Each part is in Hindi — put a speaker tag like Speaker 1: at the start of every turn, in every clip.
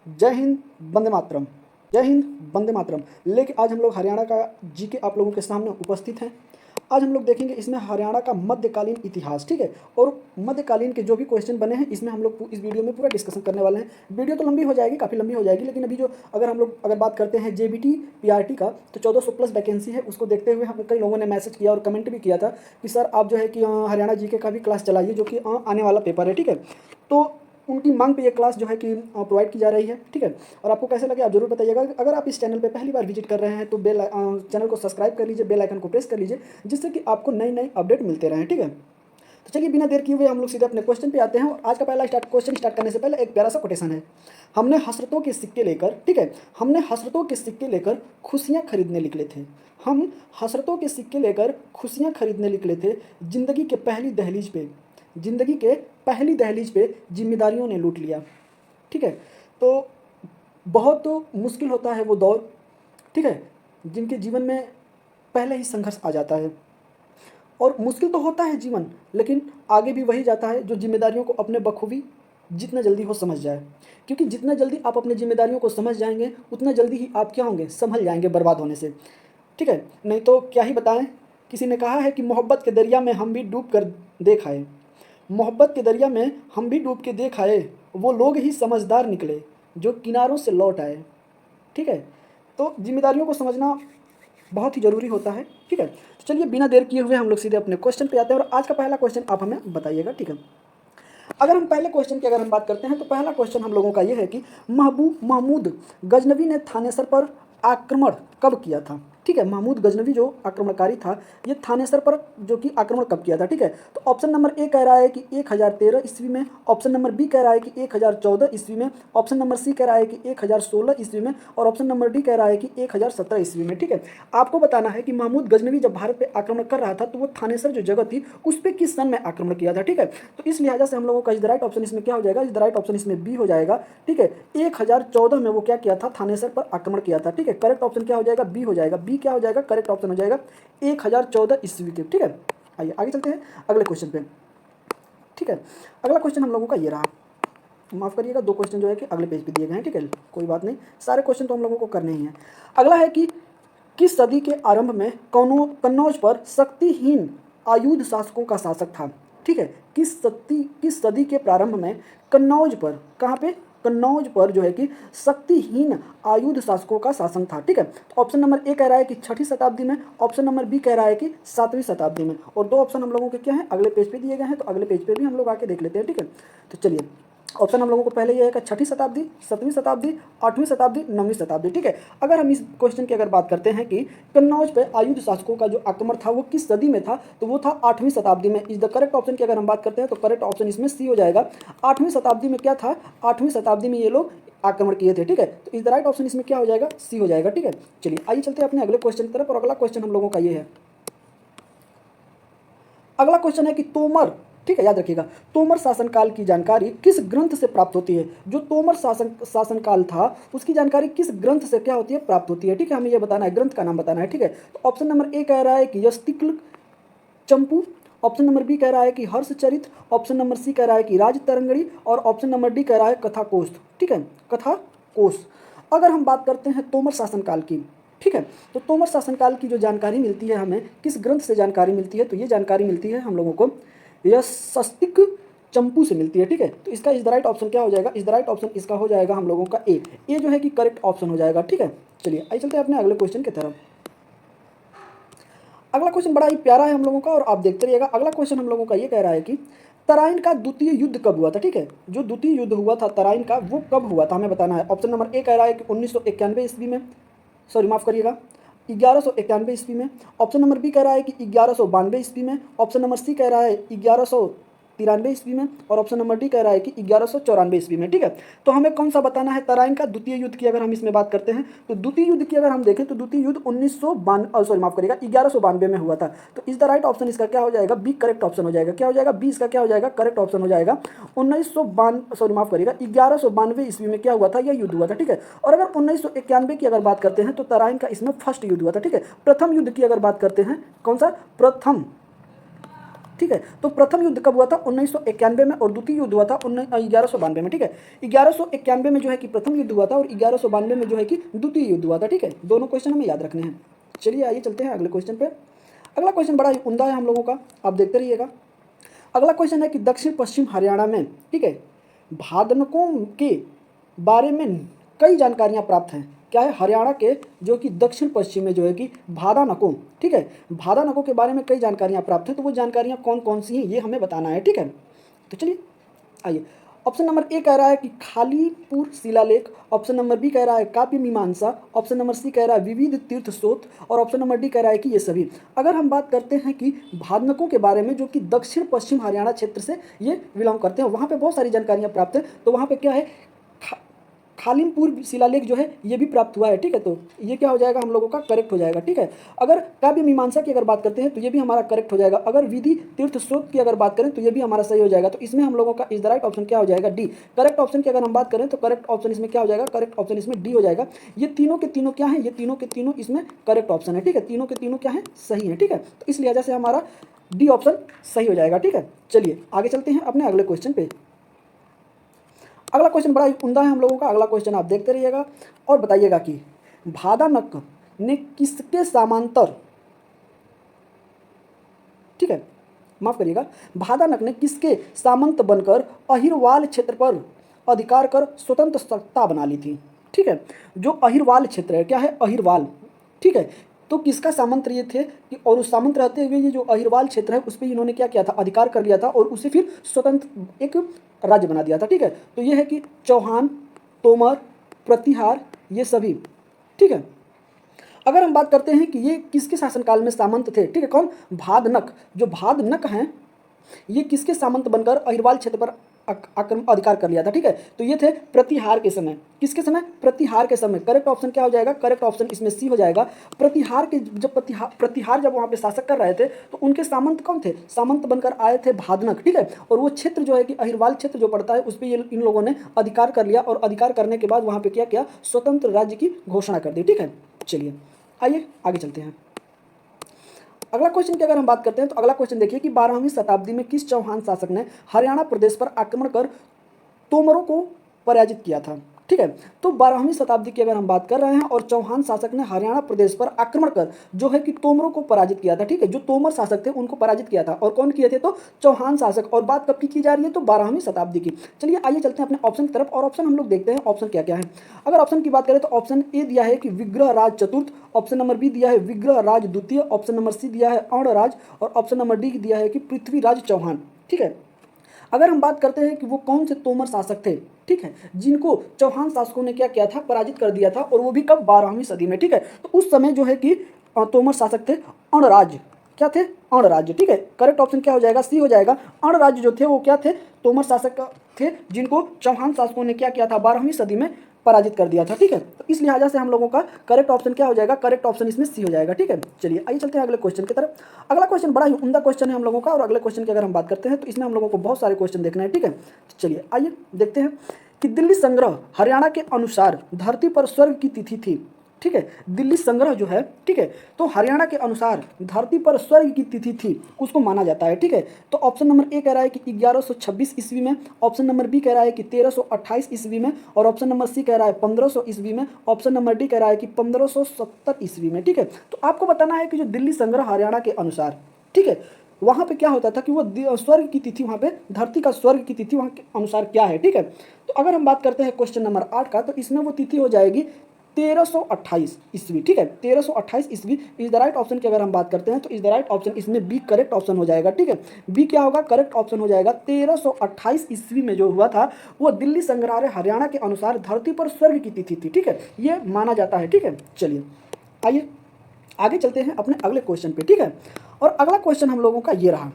Speaker 1: जय हिंद, वंदे मातरम। जय हिंद, वंदे मातरम। लेकिन आज हम लोग हरियाणा का जीके आप लोगों के सामने उपस्थित हैं। आज हम लोग देखेंगे इसमें हरियाणा का मध्यकालीन इतिहास, ठीक है। और मध्यकालीन के जो भी क्वेश्चन बने हैं इसमें हम लोग इस वीडियो में पूरा डिस्कशन करने वाले हैं। वीडियो तो लंबी हो जाएगी, काफ़ी लंबी हो जाएगी, लेकिन अभी जो अगर बात करते हैं जेबीटी पीआरटी का, तो 1400 प्लस वैकेंसी है। उसको देखते हुए हमें कई लोगों ने मैसेज किया और कमेंट भी किया था कि सर आप जो है कि हरियाणा जीके का भी क्लास चलाइए, जो कि आने वाला पेपर है, ठीक है। तो उनकी मांग पे ये क्लास जो है कि प्रोवाइड की जा रही है, ठीक है। और आपको कैसे लगे आप जरूर बताइएगा। अगर आप इस चैनल पे पहली बार विजिट कर रहे हैं तो चैनल को सब्सक्राइब कर लीजिए, बेल आइकन को प्रेस कर लीजिए, जिससे कि आपको नई नई अपडेट मिलते रहें, ठीक है। तो चलिए बिना देर किए हुए हम लोग सीधे अपने क्वेश्चन पे आते हैं। और आज का पहला क्वेश्चन स्टार्ट करने से पहले एक प्यारा सा कोटेशन है। हमने हसरतों के सिक्के लेकर, ठीक है, हमने हसरतों के सिक्के लेकर खुशियाँ खरीदने निकले थे। हम हसरतों के सिक्के लेकर खुशियाँ खरीदने निकले थे। जिंदगी के पहली दहलीज पे, जिंदगी के पहली दहलीज पे जिम्मेदारियों ने लूट लिया, ठीक है। तो बहुत तो मुश्किल होता है वो दौर, ठीक है, जिनके जीवन में पहले ही संघर्ष आ जाता है। और मुश्किल तो होता है जीवन, लेकिन आगे भी वही जाता है जो जिम्मेदारियों को अपने बखूबी जितना जल्दी हो समझ जाए। क्योंकि जितना जल्दी आप अपने जिम्मेदारियों को समझ जाएंगे उतना जल्दी ही आप क्या होंगे, संभल जाएंगे बर्बाद होने से, ठीक है। नहीं तो क्या ही बताएं। किसी ने कहा है कि मोहब्बत के दरिया में हम भी डूब कर देख आए, मोहब्बत के दरिया में हम भी डूब के देख आए, वो लोग ही समझदार निकले जो किनारों से लौट आए, ठीक है। तो जिम्मेदारियों को समझना बहुत ही ज़रूरी होता है, ठीक है। तो चलिए बिना देर किए हुए हम लोग सीधे अपने क्वेश्चन पे आते हैं। और आज का पहला क्वेश्चन आप हमें बताइएगा, ठीक है। अगर हम पहले क्वेश्चन की अगर हम बात करते हैं तो पहला क्वेश्चन हम लोगों का ये है कि महमूद गजनवी ने थानेसर पर आक्रमण कब किया था, ठीक है। महमूद गजनवी जो आक्रमणकारी था, ये थानेसर पर जो कि आक्रमण कब किया था, ठीक है। तो ऑप्शन नंबर ए कह रहा है कि 1013 ईस्वी में, ऑप्शन नंबर बी कह रहा है कि 1014 ईस्वी में, ऑप्शन नंबर सी कह रहा है कि 1016 ईस्वी में, और ऑप्शन नंबर डी कह रहा है कि 1017 ईस्वी में, ठीक है। आपको बताना है कि महमूद गजनवी जब भारत पे आक्रमण कर रहा था तो वो थानेसर जो जगह थी उस पर किस सन में आक्रमण किया था, ठीक है। तो इस लिहाजा से हम लोगों का इज द राइट ऑप्शन इसमें क्या हो जाएगा, इज द राइट ऑप्शन इसमें बी हो जाएगा, ठीक है। 1014 में वो क्या किया था, थानेसर पर आक्रमण किया था, ठीक है। करेक्ट ऑप्शन क्या हो जाएगा, बी हो जाएगा। बी क्या हो जाएगा, करेक्ट ऑप्शन हो जाएगा 1014 ईस्वी के, ठीक है। आइए आगे चलते हैं अगले क्वेश्चन पे, ठीक है। अगला क्वेश्चन हम लोगों का ये रहा, माफ करिएगा, दो क्वेश्चन जो है कि अगले पेज पे दिए गए हैं, ठीक है। कोई बात नहीं, सारे क्वेश्चन तो हम लोगों को करने ही हैं। अगला है कि किस सदी के आरंभ में कन्नौज पर शक्तिहीन आयुध शासकों का शासक था, ठीक है। किस सदी के प्रारंभ में कन्नौज पर, कहाँ पे, कन्नौज पर जो है कि शक्तिहीन आयुध शासकों का शासन था, ठीक है। तो ऑप्शन नंबर ए कह रहा है कि 6वीं शताब्दी में, ऑप्शन नंबर बी कह रहा है कि 7वीं शताब्दी में, और दो ऑप्शन हम लोगों के क्या है, अगले पेज पे दिए गए हैं। तो अगले पेज पे भी हम लोग आके देख लेते हैं, ठीक है। तो चलिए ऑप्शन हम लोगों को पहले ये है कि 6वीं शताब्दी, 7वीं शताब्दी, 8वीं शताब्दी, 9वीं शताब्दी, ठीक है। अगर हम इस क्वेश्चन की अगर बात करते हैं कि कन्नौज पे आयुध शासकों का जो आक्रमण था वो किस सदी में था, तो वो था 8वीं शताब्दी में। इज द करेक्ट ऑप्शन की अगर हम बात करते हैं तो करेक्ट ऑप्शन इसमें सी हो जाएगा। 8वीं शताब्दी में क्या था, 8वीं शताब्दी में ये लोग आक्रमण किए थे, ठीक है। तो इज द राइट ऑप्शन इसमें क्या हो जाएगा, सी हो जाएगा, ठीक है। चलिए आइए चलते हैं अपने अगले क्वेश्चन की तरफ। और अगला क्वेश्चन हम लोगों का ये है, अगला क्वेश्चन है कि तोमर, ठीक है, याद रखिएगा, तोमर शासनकाल की जानकारी किस ग्रंथ से प्राप्त होती है। जो तोमर शासनकाल था उसकी जानकारी किस ग्रंथ से क्या होती है, प्राप्त होती है, ठीक है। हमें यह बताना है, ग्रंथ का नाम बताना है, ठीक है। तो ऑप्शन नंबर ए कह रहा है कि यस्तिक्ल चंपू, ऑप्शन नंबर बी कह रहा है कि हर्षचरित, ऑप्शन नंबर सी कह रहा है कि राजतरंगिणी, और ऑप्शन नंबर डी कह रहा है कथाकोश, ठीक है, कथाकोश। अगर हम बात करते हैं तोमर शासनकाल की, ठीक है, तो तोमर शासनकाल की जो जानकारी मिलती है हमें किस ग्रंथ से जानकारी मिलती है, तो ये जानकारी मिलती है हम लोगों को यस्तिक चंपू से मिलती है, ठीक है। तो इसका इज द राइट ऑप्शन क्या हो जाएगा, इज द राइट ऑप्शन इसका हो जाएगा हम लोगों का ए, ये जो है कि करेक्ट ऑप्शन हो जाएगा, ठीक है। चलिए आइए चलते हैं अपने अगले क्वेश्चन की तरफ। अगला क्वेश्चन बड़ा ही प्यारा है हम लोगों का और आप देखते रहिएगा। अगला क्वेश्चन हम लोगों का ये कह रहा है कि तराइन का द्वितीय युद्ध कब हुआ था, ठीक है। जो द्वितीय युद्ध हुआ था तराइन का वो कब हुआ था हमें बताना है। ऑप्शन नंबर ए कह रहा है कि 1991 ईस्वी में, सॉरी माफ करिएगा 1191 ईस्वी में, ऑप्शन नंबर बी कह रहा है कि 1192 ईस्वी में, ऑप्शन नंबर सी कह रहा है 1193 ईस्वी में, और ऑप्शन नंबर डी कह रहा है कि 1194 ईस्वी में, ठीक है। तो हमें कौन सा बताना है, तराइन का द्वितीय युद्ध की अगर हम इसमें बात करते हैं तो द्वितीय युद्ध की अगर हम देखें तो द्वितीय युद्ध 1192 में हुआ था। तो इज द राइट ऑप्शन इसका क्या हो जाएगा, बी करेक्ट ऑप्शन हो जाएगा। क्या हो जाएगा, बी इसका क्या हो जाएगा, करेक्ट ऑप्शन हो जाएगा। 1192 ईस्वी में क्या हुआ था, यह युद्ध हुआ था, ठीक है। और अगर 1991 की अगर बात करते हैं तो तराइन का इसमें फर्स्ट युद्ध हुआ था, ठीक है। प्रथम युद्ध की अगर बात करते हैं, कौन सा, प्रथम ठीक है। तो प्रथम युद्ध कब हुआ था? 1991 में, और द्वितीय युद्ध हुआ था 1192 में, ठीक है। 1191 में जो है कि प्रथम युद्ध हुआ था और 1192 में जो है कि द्वितीय युद्ध हुआ था, ठीक है। दोनों क्वेश्चन हमें याद रखने हैं। चलिए आइए चलते हैं अगले क्वेश्चन पे। अगला क्वेश्चन बड़ा ही उम्दा है हम लोगों का, आप देखते रहिएगा। अगला क्वेश्चन है कि दक्षिण पश्चिम हरियाणा में, ठीक है, भादनकों के बारे में कई जानकारियां प्राप्त हैं। क्या है? हरियाणा के जो कि दक्षिण पश्चिम में जो है कि भादानकों, ठीक है, भादानकों के बारे में कई जानकारियां प्राप्त हैं। तो वो जानकारियां कौन कौन सी हैं ये हमें बताना है, ठीक है। तो चलिए आइए, ऑप्शन नंबर ए कह रहा है कि खालीपुर शिलालेख, ऑप्शन नंबर बी कह रहा है काव्य मीमांसा, ऑप्शन नंबर सी कह रहा है विविध तीर्थ स्रोत, और ऑप्शन नंबर डी कह रहा है कि ये सभी। अगर हम बात करते हैं कि भादनकों के बारे में, जो कि दक्षिण पश्चिम हरियाणा क्षेत्र से ये बिलोंग करते हैं, वहाँ पे बहुत सारी जानकारियाँ प्राप्त हैं। तो वहाँ पे क्या है, खालिमपुर शिलालेख जो है ये भी प्राप्त हुआ है, ठीक है। तो ये क्या हो जाएगा, हम लोगों का करेक्ट हो जाएगा, ठीक है। अगर काव्य मीमांसा की अगर बात करते हैं तो ये भी हमारा करेक्ट हो जाएगा। अगर विधि तीर्थ स्रोत की अगर बात करें तो ये भी हमारा सही हो जाएगा। तो इसमें हम लोगों का इज द राइट ऑप्शन क्या हो जाएगा, डी। करेक्ट ऑप्शन की अगर हम बात करें तो करेक्ट ऑप्शन इसमें क्या हो जाएगा, करेक्ट ऑप्शन इसमें डी हो जाएगा। ये तीनों के तीनों क्या है, ये तीनों के तीनों इसमें करेक्ट ऑप्शन है, ठीक है। तीनों के तीनों क्या है, सही है, ठीक है। तो इस लिहाजा से हमारा डी ऑप्शन सही हो जाएगा, ठीक है। चलिए आगे चलते हैं अपने अगले क्वेश्चन पे। अगला क्वेश्चन बड़ा ही उम्दा है हम लोगों का। अगला क्वेश्चन आप देखते रहिएगा और बताइएगा कि भादानक ने किसके समांतर, ठीक है, माफ करिएगा, भादानक ने किसके सामंत बनकर अहिरवाल क्षेत्र पर अधिकार कर स्वतंत्र सत्ता बना ली थी, ठीक है। जो अहिरवाल क्षेत्र है, क्या है, अहिरवाल, ठीक है। तो किसका सामंत ये थे कि, और उस सामंत रहते हुए ये जो अहिरवाल क्षेत्र है उस पर इन्होंने क्या किया था, अधिकार कर लिया था और उसे फिर स्वतंत्र एक राज्य बना दिया था, ठीक है। तो ये है कि चौहान, तोमर, प्रतिहार, ये सभी, ठीक है। अगर हम बात करते हैं कि ये किसके शासनकाल में सामंत थे, ठीक है, कौन, भादनक। जो भादनक हैं ये किसके सामंत बनकर अहिरवाल क्षेत्र पर अधिकार कर लिया था, ठीक है। तो ये थे प्रतिहार के समय। किसके समय, प्रतिहार के समय। करेक्ट ऑप्शन क्या हो जाएगा, करेक्ट ऑप्शन इसमें सी हो जाएगा। प्रतिहार के जब प्रतिहार जब वहाँ पे शासक कर रहे थे तो उनके सामंत कौन थे, सामंत बनकर आए थे भादनक, ठीक है। और वो क्षेत्र जो है कि अहिरवाल क्षेत्र जो पड़ता है उस पर ये इन लोगों ने अधिकार कर लिया और अधिकार करने के बाद वहाँ पे क्या किया, स्वतंत्र राज्य की घोषणा कर दी, ठीक है। चलिए आइए आगे चलते हैं। अगला क्वेश्चन की अगर हम बात करते हैं तो अगला क्वेश्चन देखिए कि 12वीं शताब्दी में किस चौहान शासक ने हरियाणा प्रदेश पर आक्रमण कर तोमरों को पराजित किया था, ठीक है। तो 12वीं शताब्दी की अगर हम बात कर रहे हैं और चौहान शासक ने हरियाणा प्रदेश पर आक्रमण कर जो है कि तोमरों को पराजित किया था, ठीक है। जो तोमर शासक थे उनको पराजित किया था, और कौन किए थे, तो चौहान शासक। और बात कब की जा रही है, तो 12वीं शताब्दी की। चलिए आइए चलते हैं अपने ऑप्शन की तरफ और ऑप्शन हम लोग देखते हैं ऑप्शन क्या क्या है। अगर ऑप्शन की बात करें तो ऑप्शन ए दिया है कि विग्रह राज चतुर्थ, ऑप्शन नंबर बी दिया है विग्रह राज द्वितीय, ऑप्शन नंबर सी दिया है अर्ण और ऑप्शन नंबर डी दिया है कि पृथ्वीराज चौहान, ठीक है। अगर हम बात करते हैं कि वो कौन से तोमर शासक थे, ठीक है, जिनको चौहान शासकों ने क्या किया था, पराजित कर दिया था, और वो भी कब, 12वीं सदी में, ठीक है। तो उस समय जो है कि तोमर शासक थे अणराज, क्या थे, अणराज्य, ठीक है। करेक्ट ऑप्शन क्या हो जाएगा, सी हो जाएगा। अणराज्य जो थे वो क्या थे, तोमर शासक थे जिनको चौहान शासकों ने क्या किया था, 12वीं सदी में पराजित कर दिया था, ठीक है। तो इस लिहाजा से हम लोगों का करेक्ट ऑप्शन क्या हो जाएगा, करेक्ट ऑप्शन इसमें सी हो जाएगा, ठीक है। चलिए आइए चलते हैं अगले क्वेश्चन की तरफ। अगला क्वेश्चन बड़ा ही उम्दा क्वेश्चन है हम लोगों का, और अगले क्वेश्चन की अगर हम बात करते हैं तो इसमें हम लोगों को बहुत सारे क्वेश्चन देखना है, ठीक है। चलिए आइए देखते हैं कि दिल्ली संग्रह हरियाणा के अनुसार धरती पर स्वर्ग की तिथि थी, ठीक है। दिल्ली संग्रह जो है, ठीक है, तो हरियाणा के अनुसार धरती पर स्वर्ग की तिथि थी उसको माना जाता है, ठीक है। तो ऑप्शन नंबर ए कह रहा है कि 1126 ईस्वी में, ऑप्शन नंबर बी कह रहा है कि 1328 ईस्वी में, और ऑप्शन नंबर सी कह रहा है 1500 ईस्वी में, ऑप्शन नंबर डी कह रहा है कि 1570 ईस्वी में, ठीक है। तो आपको बताना है कि जो दिल्ली संग्रह हरियाणा के अनुसार, ठीक है, वहाँ पे क्या होता था कि वो स्वर्ग की तिथि, वहाँ पे धरती का स्वर्ग की तिथि वहाँ के अनुसार क्या है, ठीक है। तो अगर हम बात करते हैं क्वेश्चन नंबर 8 का, तो इसमें वो तिथि हो जाएगी 1328 ईस्वी, ठीक है। 1328 ईस्वी इज द राइट ऑप्शन की अगर हम बात करते हैं तो इज द राइट ऑप्शन इसमें बी करेक्ट ऑप्शन हो जाएगा, ठीक है। बी क्या होगा, करेक्ट ऑप्शन हो जाएगा। 1328 ईस्वी में जो हुआ था वो दिल्ली संग्रहालय हरियाणा के अनुसार धरती पर स्वर्ग की तिथि थी, ठीक है, ये माना जाता है, ठीक है। चलिए आइए आगे चलते हैं अपने अगले क्वेश्चन पे, ठीक है। और अगला क्वेश्चन हम लोगों का ये रहा।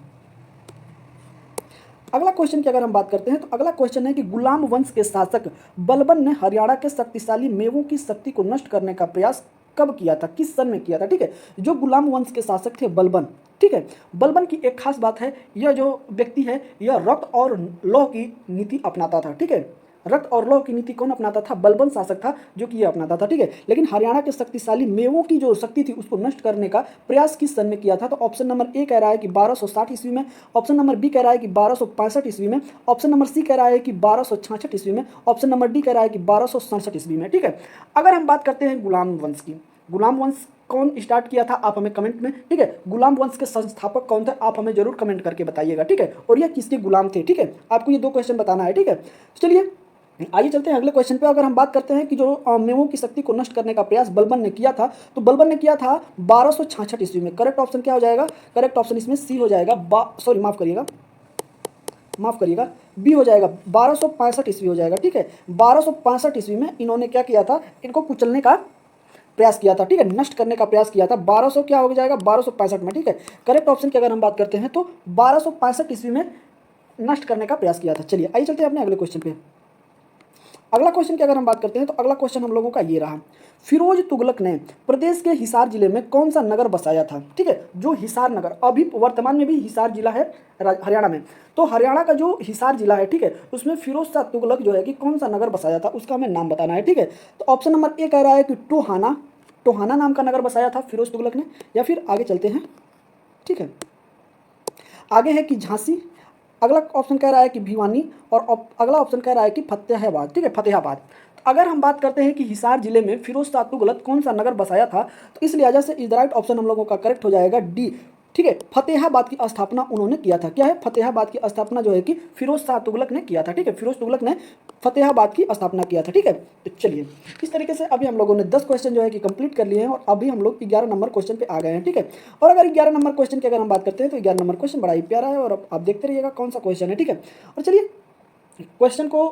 Speaker 1: अगला क्वेश्चन की अगर हम बात करते हैं तो अगला क्वेश्चन है कि गुलाम वंश के शासक बलबन ने हरियाणा के शक्तिशाली मेवों की शक्ति को नष्ट करने का प्रयास कब किया था, किस सन में किया था, ठीक है। जो गुलाम वंश के शासक थे बलबन, ठीक है, बलबन की एक खास बात है, यह जो व्यक्ति है यह रक्त और लौह की नीति अपनाता था, ठीक है। रक्त और लौह की नीति कौन अपनाता था? बलबन शासक था जो कि ये अपनाता था, ठीक है। लेकिन हरियाणा के शक्तिशाली मेवों की जो शक्ति थी उसको नष्ट करने का प्रयास किस सन में किया था? तो ऑप्शन नंबर ए कह रहा है कि 1260 ईस्वी में, ऑप्शन नंबर बी कह रहा है कि 1265 ईस्वी में, ऑप्शन नंबर सी कह रहा है कि 1266 ईस्वी में, ऑप्शन नंबर डी कह रहा है कि 1267 ईस्वी में, ठीक है। अगर हम बात करते हैं गुलाम वंश की, गुलाम वंश कौन स्टार्ट किया था आप हमें कमेंट में, ठीक है। गुलाम वंश के संस्थापक कौन थे आप हमें जरूर कमेंट करके बताइएगा, ठीक है। और ये किसके गुलाम थे, ठीक है। आपको ये 2 क्वेश्चन बताना है, ठीक है। चलिए आइए चलते हैं अगले क्वेश्चन पे। अगर हम बात करते हैं कि जो मेवों की शक्ति को नष्ट करने का प्रयास बलबन ने किया था, तो बलबन ने किया था 1266 ईस्वी में। करेक्ट ऑप्शन क्या हो जाएगा? करेक्ट ऑप्शन इसमें सी हो जाएगा, सॉरी माफ करिएगा, बी हो जाएगा, 1265 ईस्वी हो जाएगा, ठीक है। 1265 ईस्वी में इन्होंने क्या किया था? इनको कुचलने का प्रयास किया था, ठीक है, नष्ट करने का प्रयास किया था। 1200 क्या हो जाएगा? 1265 में, ठीक है। करेक्ट ऑप्शन की अगर हम बात करते हैं तो 1265 ईस्वी में नष्ट करने का प्रयास किया था। चलिए आइए चलते हैं अपने अगले क्वेश्चन पे। अगला क्वेश्चन की अगर हम बात करते हैं तो अगला क्वेश्चन हम लोगों का ये रहा, फिरोज तुगलक ने प्रदेश के हिसार जिले में कौन सा नगर बसाया था? ठीक है, जो हिसार नगर अभी वर्तमान में भी हिसार जिला है हरियाणा में, तो हरियाणा का जो हिसार जिला है, ठीक है, उसमें फिरोज शाह तुगलक जो है कि कौन सा नगर बसाया था उसका हमें नाम बताना है, ठीक है। तो ऑप्शन नंबर ए कह रहा है कि टोहाना, टोहाना नाम का नगर बसाया था फिरोज तुगलक ने, या फिर आगे चलते हैं, ठीक है, आगे है कि झांसी, अगला ऑप्शन कह रहा है कि भिवानी, और अगला ऑप्शन कह रहा है कि फतेहाबाद, ठीक है, फतेहाबाद। तो अगर हम बात करते हैं कि हिसार जिले में फिरोज शाह तुगलक कौन सा नगर बसाया था, तो इस लिहाजा से इज द राइट ऑप्शन हम लोगों का करेक्ट हो जाएगा डी, ठीक है। फतेहाबाद की स्थापना उन्होंने किया था। क्या है? फतेहाबाद की स्थापना जो है कि फिरोज शाह तुगलक ने किया था, ठीक है। फिरोज तुगलक ने फतेहाबाद की स्थापना किया था, ठीक है। तो चलिए इस तरीके से अभी हम लोगों ने 10 क्वेश्चन जो है कि कंप्लीट कर लिए हैं, और अभी हम लोग 11 नंबर क्वेश्चन पे आ गए हैं, ठीक है। और अगर 11 नंबर क्वेश्चन की अगर हम बात करते हैं तो 11 नंबर क्वेश्चन बड़ा ही प्यारा है, और अब आप देखते रहिएगा कौन सा क्वेश्चन है, ठीक है। और चलिए क्वेश्चन को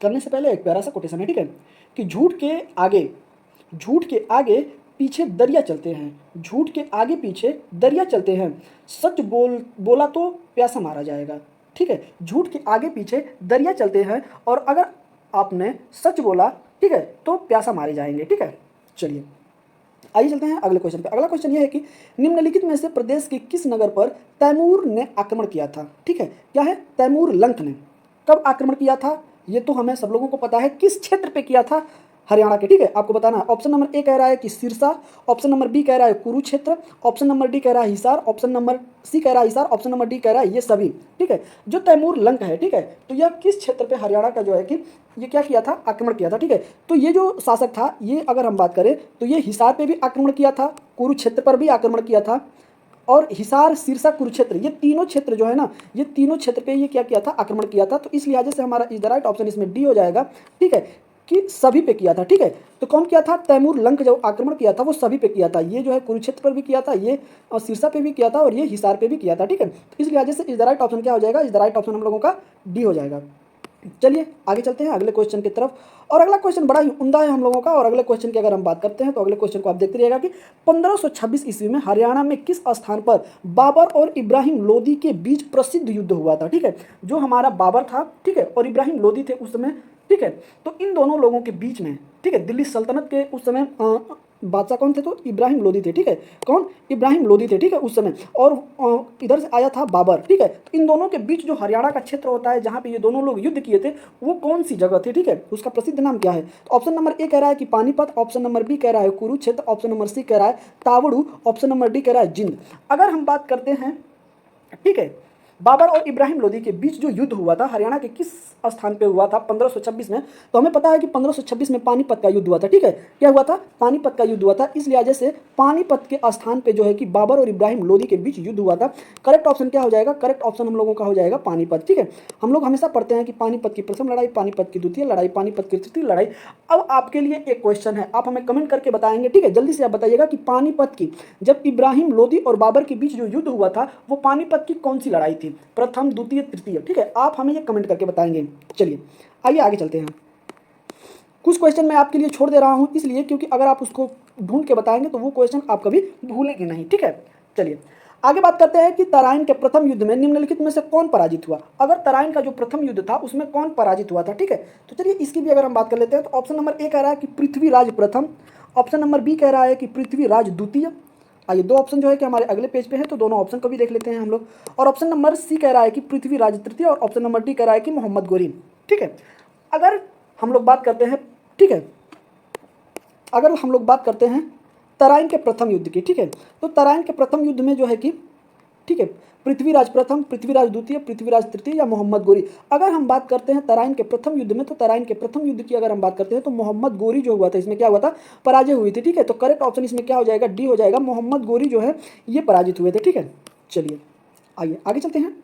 Speaker 1: करने से पहले एक प्यारा सा कोटेशन है, ठीक है, कि झूठ के आगे पीछे दरिया चलते हैं, झूठ के आगे पीछे दरिया चलते हैं, सच बोला तो प्यासा मारा जाएगा, ठीक है। झूठ के आगे पीछे दरिया चलते हैं, और अगर आपने सच बोला, ठीक है, तो प्यासा मारे जाएंगे, ठीक है। चलिए आइए चलते हैं अगले क्वेश्चन पे। अगला क्वेश्चन ये है कि निम्नलिखित में से प्रदेश के किस नगर पर तैमूर ने आक्रमण किया था? ठीक है, क्या है? तैमूर लंक ने कब आक्रमण किया था? ये तो हमें सब लोगों को पता है, किस क्षेत्र पे किया था? हरियाणा के, ठीक है, आपको बताना है। ऑप्शन नंबर ए कह रहा है कि सिरसा, ऑप्शन नंबर बी कह रहा है कुरुक्षेत्र, ऑप्शन नंबर डी कह रहा है हिसार, ऑप्शन नंबर सी कह रहा है हिसार, ऑप्शन नंबर डी कह रहा है ये सभी, ठीक है। जो तैमूर लंक है, ठीक है, तो यह किस क्षेत्र पे हरियाणा का जो है कि ये क्या किया था? आक्रमण किया था, ठीक है। तो ये जो शासक था, ये अगर हम बात करें तो ये हिसार पे भी आक्रमण किया था, कुरुक्षेत्र पर भी आक्रमण किया था, और हिसार, सिरसा, कुरुक्षेत्र, ये तीनों क्षेत्र जो है ना, ये तीनों क्षेत्र पे ये क्या किया था? आक्रमण किया था। तो इस लिहाजे से हमारा इज द राइट ऑप्शन इसमें डी हो जाएगा, ठीक है, कि सभी पे किया था, ठीक है। तो कौन किया था? तैमूर लंक जो आक्रमण किया था वो सभी पे किया था। ये जो है कुरुक्षेत्र पर भी किया था, ये सिरसा पे भी किया था, और ये हिसार पे भी किया था, ठीक है। तो इस लिहाजे से इज द राइट ऑप्शन क्या हो जाएगा? इज द राइट ऑप्शन हम लोगों का डी हो जाएगा। चलिए आगे चलते हैं अगले क्वेश्चन की तरफ, और अगला क्वेश्चन बड़ा ही उम्दा है हम लोगों का। और अगले क्वेश्चन की अगर हम बात करते हैं तो अगले क्वेश्चन को आप देखते रहिएगा कि 1526 ईस्वी में हरियाणा में किस स्थान पर बाबर और इब्राहिम लोदी के बीच प्रसिद्ध युद्ध हुआ था? ठीक है, जो हमारा बाबर था, ठीक है, और इब्राहिम लोदी थे उस समय, ठीक है। तो इन दोनों लोगों के बीच में, ठीक है, दिल्ली सल्तनत के उस समय बादशाह कौन थे? तो इब्राहिम लोदी थे, ठीक है। कौन? इब्राहिम लोदी थे, ठीक है, उस समय। और इधर से आया था बाबर, ठीक है। तो इन दोनों के बीच जो हरियाणा का क्षेत्र होता है जहाँ पे ये दोनों लोग युद्ध किए थे, वो कौन सी जगह थी? ठीक है, उसका प्रसिद्ध नाम क्या है? तो ऑप्शन नंबर ए कह रहा है कि पानीपत, ऑप्शन नंबर बी कह रहा है कुरुक्षेत्र, ऑप्शन नंबर सी कह रहा है तावड़ू, ऑप्शन नंबर डी कह रहा है जिंद। अगर हम बात करते हैं, ठीक है, बाबर और इब्राहिम लोदी के बीच जो युद्ध हुआ था हरियाणा के किस स्थान पे हुआ था 1526 में, तो हमें पता है कि 1526 में पानीपत का युद्ध हुआ था, ठीक है। क्या हुआ था? पानीपत का युद्ध हुआ था। इस लिहाजे से पानीपत के स्थान पे जो है कि बाबर और इब्राहिम लोदी के बीच युद्ध हुआ था। करेक्ट ऑप्शन क्या हो जाएगा? करेक्ट ऑप्शन हम लोगों का हो जाएगा पानीपत, ठीक है। हम लोग हमेशा पढ़ते हैं कि पानीपत की प्रथम लड़ाई, पानीपत की द्वितीय लड़ाई, पानीपत की तृतीय लड़ाई। अब आपके लिए एक क्वेश्चन है, आप हमें कमेंट करके बताएंगे, ठीक है, जल्दी से आप बताइएगा कि पानीपत की, जब इब्राहिम लोदी और बाबर के बीच जो युद्ध हुआ था वो पानीपत की कौन सी लड़ाई थी? प्रथम, द्वितीय, तृतीय, ठीक है, आप हमें ये कमेंट करके बताएंगे। चलिए आइए आगे चलते हैं। कुछ क्वेश्चन मैं आपके लिए छोड़ दे रहा हूं इसलिए क्योंकि अगर आप उसको ढूंढ के बताएंगे तो वो क्वेश्चन आप कभी भूलेंगे नहीं, ठीक है। चलिए आगे बात करते हैं कि तराइन के प्रथम युद्ध में निम्नलिखित में से कौन पराजित हुआ? अगर तराइन का जो प्रथम युद्ध था उसमें कौन पराजित हुआ था? ठीक है, तो चलिए इसकी भी अगर हम बात कर लेते हैं तो ऑप्शन नंबर ए कह रहा है कि पृथ्वीराज प्रथम, ऑप्शन नंबर बी कह रहा है कि पृथ्वीराज द्वितीय। आइए दो ऑप्शन जो है कि हमारे अगले पेज पे है तो दोनों ऑप्शन को भी देख लेते हैं हम लोग। और ऑप्शन नंबर सी कह रहा है कि पृथ्वीराज तृतीय, और ऑप्शन नंबर डी कह रहा है कि मोहम्मद गोरी, ठीक है। अगर हम लोग बात करते हैं, ठीक है, अगर हम लोग बात करते हैं तराइन के प्रथम युद्ध की, ठीक है, तो तराइन के प्रथम युद्ध में जो है कि, ठीक है, पृथ्वीराज प्रथम, पृथ्वीराज द्वितीय, पृथ्वीराज तृतीय या मोहम्मद गोरी। अगर हम बात करते हैं तराइन के प्रथम युद्ध में, तो तराइन के प्रथम युद्ध की अगर हम बात करते हैं तो मोहम्मद गोरी जो हुआ था, इसमें क्या हुआ था, पराजय हुई थी, ठीक है। तो करेक्ट ऑप्शन इसमें क्या हो जाएगा, डी हो जाएगा, मोहम्मद गोरी जो है ये पराजित हुए थे, ठीक है। चलिए आइए आगे चलते हैं।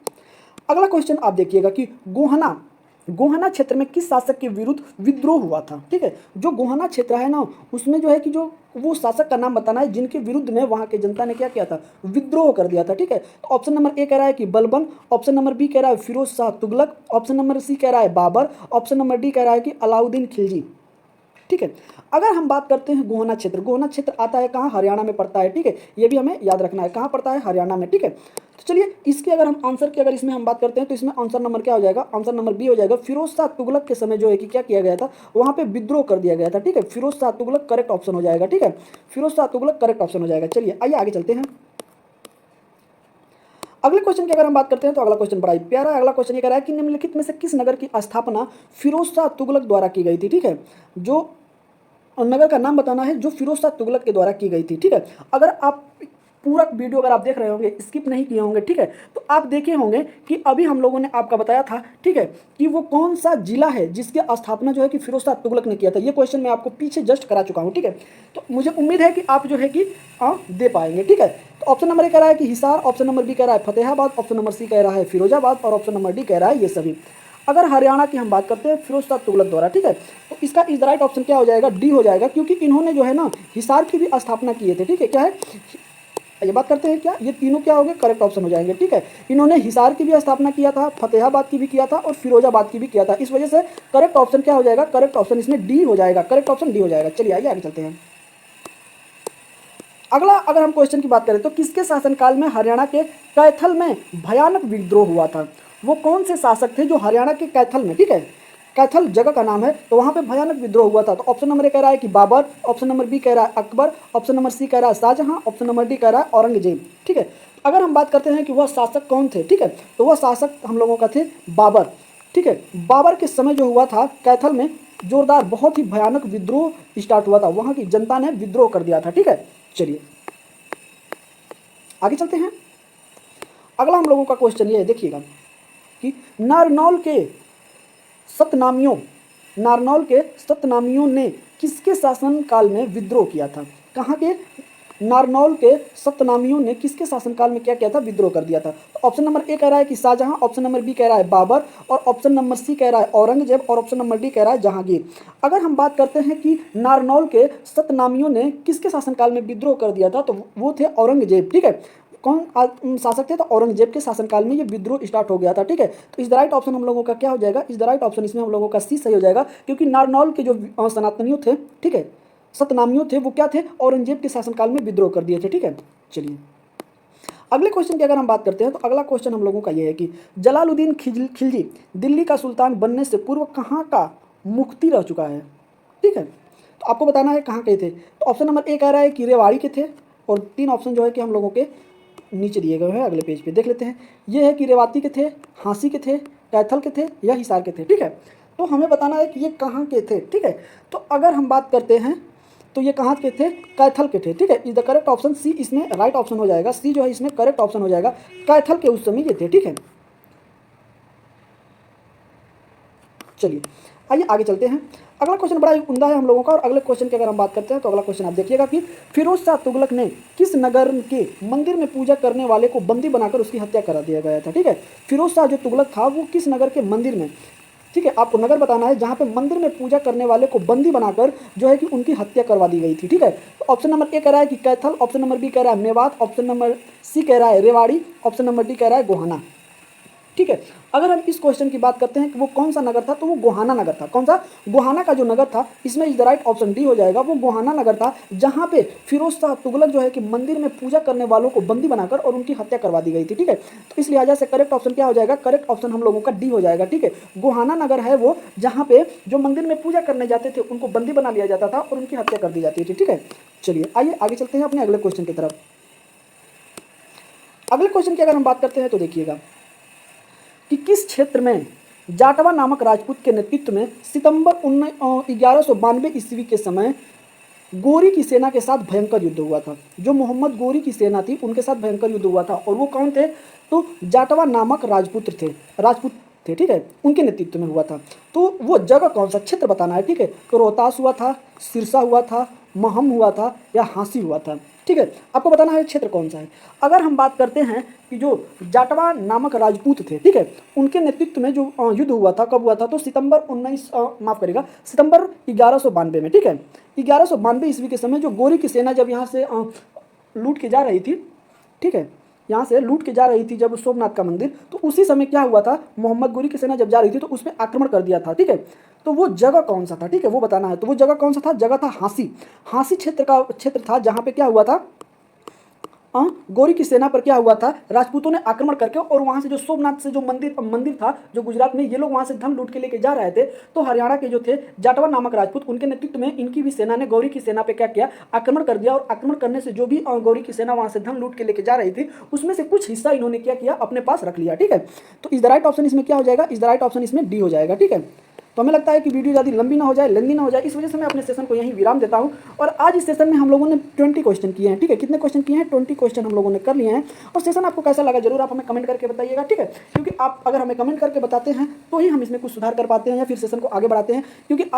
Speaker 1: अगला क्वेश्चन आप देखिएगा कि गोहना, गोहना क्षेत्र में किस शासक के विरुद्ध विद्रोह हुआ था, ठीक है। जो गोहना क्षेत्र है ना, उसमें जो है कि जो वो शासक का नाम बताना है जिनके विरुद्ध में वहां के जनता ने क्या किया था, विद्रोह कर दिया था, ठीक है। तो ऑप्शन नंबर ए कह रहा है कि बलबन, ऑप्शन नंबर बी कह रहा है Firoz Shah Tughlaq, option number C कह रहा है बाबर, ऑप्शन नंबर डी कह रहा है कि अलाउद्दीन खिलजी, ठीक है। अगर हम बात करते हैं गोहना क्षेत्र, गोहना क्षेत्र आता है कहाँ, हरियाणा में पड़ता है, ठीक है। ये भी हमें याद रखना है, कहाँ पड़ता है, हरियाणा में, ठीक है। तो चलिए इसके अगर हम आंसर की अगर इसमें हम बात करते हैं तो इसमें आंसर नंबर क्या हो जाएगा, आंसर नंबर बी हो जाएगा। फिरोज शाह तुगलक के समय जो है कि क्या किया गया था, वहाँ पे विद्रोह कर दिया गया था, ठीक है। फिरोज शाह तुगलक करेक्ट ऑप्शन हो जाएगा, ठीक है। फिरोज शाह तुगलक करेक्ट ऑप्शन हो जाएगा। चलिए आइए आगे चलते हैं। अगले क्वेश्चन की अगर हम बात करते हैं तो अगला क्वेश्चन बड़ा ही प्यारा है। अगला क्वेश्चन ये कह रहा है कि निम्नलिखित में से किस नगर की स्थापना फिरोज शाह तुगलक द्वारा की गई थी, ठीक है। जो नगर का नाम बताना है जो फिरोज शाह तुगलक के द्वारा की गई थी, ठीक है। अगर आप पूरा वीडियो अगर आप देख रहे होंगे, स्किप नहीं किए होंगे, ठीक है, तो आप देखे होंगे कि अभी हम लोगों ने आपका बताया था, ठीक है, कि वो कौन सा जिला है जिसकी स्थापना जो है कि फिरोज शाह तुगलक ने किया था। ये क्वेश्चन मैं आपको पीछे जस्ट करा चुका हूँ, ठीक है। तो मुझे उम्मीद है कि आप जो है कि दे पाएंगे, ठीक है। तो ऑप्शन नंबर ए कह रहा है कि हिसार, ऑप्शन नंबर बी कह रहा है फतेहाबाद, ऑप्शन नंबर सी कह रहा है फिरोजाबाद और ऑप्शन नंबर डी कह रहा है ये सभी। अगर हरियाणा की हम बात करते हैं फिरोज शाह तुगलक द्वारा, ठीक है, तो इसका इज द राइट ऑप्शन क्या हो जाएगा, डी हो जाएगा, क्योंकि इन्होंने जो है ना हिसार की भी स्थापना किए थे, ठीक है। क्या है ये बात करते हैं, क्या ये तीनों क्या हो गए, करेक्ट ऑप्शन हो जाएंगे, ठीक है। इन्होंने हिसार की भी स्थापना किया था, फतेहाबाद की भी किया था और फिरोजाबाद की भी किया था। इस वजह से करेक्ट ऑप्शन क्या हो जाएगा, करेक्ट ऑप्शन इसमें डी हो जाएगा, करेक्ट ऑप्शन डी हो जाएगा। चलिए आइए आगे चलते हैं। अगला अगर हम क्वेश्चन की बात करें तो किसके शासनकाल में हरियाणा के कैथल में भयानक विद्रोह हुआ था। वो कौन से शासक थे जो हरियाणा के कैथल में, ठीक है, कैथल जगह का नाम है, तो वहां पे भयानक विद्रोह हुआ था। तो ऑप्शन नंबर ए कह रहा है कि बाबर, ऑप्शन नंबर बी कह रहा है अकबर, ऑप्शन नंबर सी कह रहा है शाहजहां, ऑप्शन नंबर डी कह रहा है औरंगजेब, ठीक है। अगर हम बात करते हैं कि वह शासक कौन थे, ठीक है, तो वह शासक हम लोगों का थे बाबर, ठीक है। बाबर के समय जो हुआ था कैथल में जोरदार बहुत ही भयानक विद्रोह स्टार्ट हुआ था, वहां की जनता ने विद्रोह कर दिया था, ठीक है। चलिए आगे चलते हैं। अगला हम लोगों का क्वेश्चन ये है, देखिएगा कि सतनामियों नारनौल के सतनामियों ने किसके शासनकाल में विद्रोह किया था। कहाँ के, नारनौल के सतनामियों ने किसके शासनकाल में क्या किया था, विद्रोह कर दिया था। तो ऑप्शन नंबर ए कह रहा है कि शाहजहां, ऑप्शन नंबर बी कह रहा है बाबर और ऑप्शन नंबर सी कह रहा है औरंगजेब और ऑप्शन नंबर डी कह रहा है जहांगीर। अगर हम बात करते हैं कि नारनौल के सतनामियों ने किसके शासनकाल में विद्रोह कर दिया था, तो वो थे औरंगजेब, ठीक है। कौन शासक थे, तो औरंगजेब के शासनकाल में ये विद्रोह स्टार्ट हो गया था, ठीक है। तो इस द राइट ऑप्शन हम लोगों का क्या हो जाएगा, इस द राइट ऑप्शन इसमें हम लोगों का सी सही हो जाएगा, क्योंकि नारनौल के जो सनातनियों थे, ठीक है, सतनामियों थे, वो क्या थे, औरंगजेब के शासनकाल में विद्रोह कर दिए थे, ठीक है। चलिए अगले क्वेश्चन की अगर हम बात करते हैं तो अगला क्वेश्चन हम लोगों का ये है कि जलालुद्दीन खिलजी दिल्ली का सुल्तान बनने से पूर्व कहाँ का मुफ्ती रह चुका है, ठीक है। तो आपको बताना है कहाँ के थे। तो ऑप्शन नंबर ए कह रहा है कि रेवाड़ी के थे और तीन ऑप्शन जो है कि हम लोगों के नीचे दिए गए हैं, अगले पेज पे देख लेते हैं। ये है कि रेवाती के थे, हाँसी के थे, कैथल के थे या हिसार के थे, ठीक है। तो हमें बताना है कि ये कहाँ के थे, ठीक है। तो अगर हम बात करते हैं तो ये कहाँ के थे, कैथल के थे, ठीक है। Is the correct option C इसमें राइट ऑप्शन हो जाएगा, सी जो है इसमें करेक्ट ऑप्शन हो जाएगा, कैथल के उस समय ये थे, ठीक है। चलिए आइए आगे चलते हैं। अगला क्वेश्चन बड़ा ही उम्दा है हम लोगों का, और अगले क्वेश्चन की अगर हम बात करते हैं तो अगला क्वेश्चन आप देखिएगा कि फिरोज शाह तुगलक ने किस नगर के मंदिर में पूजा करने वाले को बंदी बनाकर उसकी हत्या करा दिया गया था, ठीक है। फिरोज शाह जो तुगलक था वो किस नगर के मंदिर में, ठीक है, आपको नगर बताना है जहाँ पे मंदिर में पूजा करने वाले को बंदी बनाकर जो है कि उनकी हत्या करवा दी गई थी, ठीक है। तो ऑप्शन नंबर ए कह रहा है कि कैथल, ऑप्शन नंबर बी कह रहा है मेवात, ऑप्शन नंबर सी कह रहा है रेवाड़ी, ऑप्शन नंबर डी कह रहा है गोहाना, ठीक है। अगर हम इस क्वेश्चन की बात करते हैं कि वो कौन सा नगर था, तो वो गोहाना नगर था। कौन सा, गोहाना का जो नगर था, इसमें is the right option D हो जाएगा। वो गोहाना नगर था जहां पे फिरोज शाह तुगलक जो है कि मंदिर में पूजा करने वालों को बंदी बनाकर और उनकी हत्या करवा दी गई थी, ठीक है। तो इस लिहाजा से करेक्ट ऑप्शन क्या हो जाएगा, करेक्ट ऑप्शन हम लोगों का डी हो जाएगा, ठीक है। गोहाना नगर है वो जहाँ पे जो मंदिर में पूजा करने जाते थे उनको बंदी बना लिया जाता था और उनकी हत्या कर दी जाती थी, ठीक है। चलिए आइए आगे चलते हैं अपने अगले क्वेश्चन की तरफ। अगले क्वेश्चन की अगर हम बात करते हैं तो देखिएगा कि किस क्षेत्र में जाटवा नामक राजपूत के नेतृत्व में सितंबर 1192 ईस्वी के समय गोरी की सेना के साथ भयंकर युद्ध हुआ था। जो मोहम्मद गोरी की सेना थी उनके साथ भयंकर युद्ध हुआ था, और वो कौन थे? तो जाटवा नामक राजपूत थे, ठीक है, उनके नेतृत्व में हुआ था। तो वो जगह कौन सा, क्षेत्र बताना है, ठीक है। तो रोहतास हुआ था, सिरसा हुआ था, महम हुआ था, या हाँसी हुआ था, ठीक है। आपको बताना है क्षेत्र कौन सा है। अगर हम बात करते हैं कि जो जाटवा नामक राजपूत थे, ठीक है, उनके नेतृत्व में जो युद्ध हुआ था, कब हुआ था? तो सितंबर 1192 में, ठीक है। 1192 ईस्वी के समय जो गोरी की सेना जब यहाँ से लूट के जा रही थी, ठीक है, यहाँ से लूट के जा रही थी जब सोमनाथ का मंदिर, तो उसी समय क्या हुआ था? मोहम्मद गोरी की सेना जब जा रही थी तो उस पर आक्रमण कर दिया था, ठीक है। तो वो जगह कौन सा था, ठीक है, वो बताना है। तो वो जगह कौन सा था? जगह था हाँसी क्षेत्र था, जहाँ पे क्या हुआ था? गोरी की सेना पर क्या हुआ था? राजपूतों ने आक्रमण करके, और वहाँ से जो सोमनाथ से जो मंदिर था जो गुजरात में, ये लोग वहाँ से धन लूट के लेके जा रहे थे। तो हरियाणा के जो थे जाटवा नामक राजपूत, उनके नेतृत्व में इनकी भी सेना ने गौरी की सेना पे क्या किया? आक्रमण कर दिया। और आक्रमण करने से जो भी गौरी की सेना वहाँ से धन लूट के लेके जा रही थी, उसमें से कुछ हिस्सा इन्होंने क्या किया? अपने पास रख लिया, ठीक है। तो इज द राइट ऑप्शन इसमें क्या हो जाएगा? इज द राइट ऑप्शन इसमें डी हो जाएगा, ठीक है। तो हमें लगता है कि वीडियो ज़्यादा लंबी ना हो जाए, लेंदी ना हो जाए, इस वजह से मैं अपने सेशन को यहीं विराम देता हूं। और आज इस सेशन में हम लोगों ने 20 क्वेश्चन किए हैं, ठीक है। कितने क्वेश्चन किए हैं? 20 क्वेश्चन हम लोगों ने कर लिए हैं। और सेशन आपको कैसा लगा जरूर आप हमें कमेंट करके बताइएगा, ठीक है। क्योंकि आप अगर हमें कमेंट करके बताते हैं तो ही हम इसमें कुछ सुधार कर पाते हैं या फिर सेशन को आगे बढ़ाते हैं, क्योंकि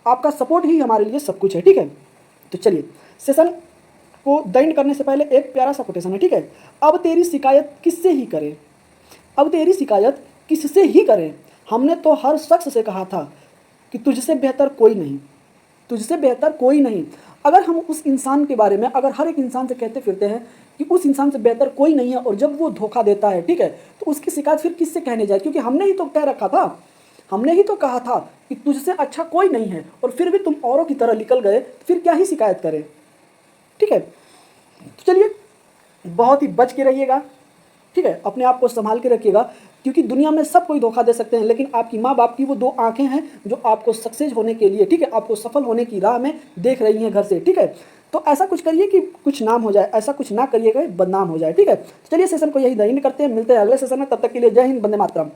Speaker 1: आपका सपोर्ट ही हमारे लिए सब कुछ है, ठीक है। तो चलिए, सेशन को दैंड करने से पहले एक प्यारा सा कोटेशन है, ठीक है। अब तेरी शिकायत किससे ही करें, अब तेरी शिकायत किससे ही करें, हमने तो हर शख्स से कहा था कि तुझसे बेहतर कोई नहीं, तुझसे बेहतर कोई नहीं। अगर हम उस इंसान के बारे में, अगर हर एक इंसान से कहते फिरते हैं कि उस इंसान से बेहतर कोई नहीं है, और जब वो धोखा देता है, ठीक है, तो उसकी शिकायत फिर किससे कहने जाए? क्योंकि हमने ही तो कह रखा था, हमने ही तो कहा था कि तुझसे अच्छा कोई नहीं है, और फिर भी तुम औरों की तरह निकल गए, फिर क्या ही शिकायत करें, ठीक है। तो चलिए, बहुत ही बच के रहिएगा, ठीक है। अपने आप को संभाल के रखिएगा, क्योंकि दुनिया में सब कोई धोखा दे सकते हैं, लेकिन आपकी माँ बाप की वो 2 आंखें हैं जो आपको सक्सेस होने के लिए, ठीक है, आपको सफल होने की राह में देख रही हैं घर से, ठीक है। तो ऐसा कुछ करिए कि कुछ नाम हो जाए, ऐसा कुछ ना करिएगा बदनाम हो जाए, ठीक है। चलिए, सेशन को यही एंड करते हैं, मिलते हैं अगले सेशन में। तब तक के लिए जय हिंद, वंदे मातरम।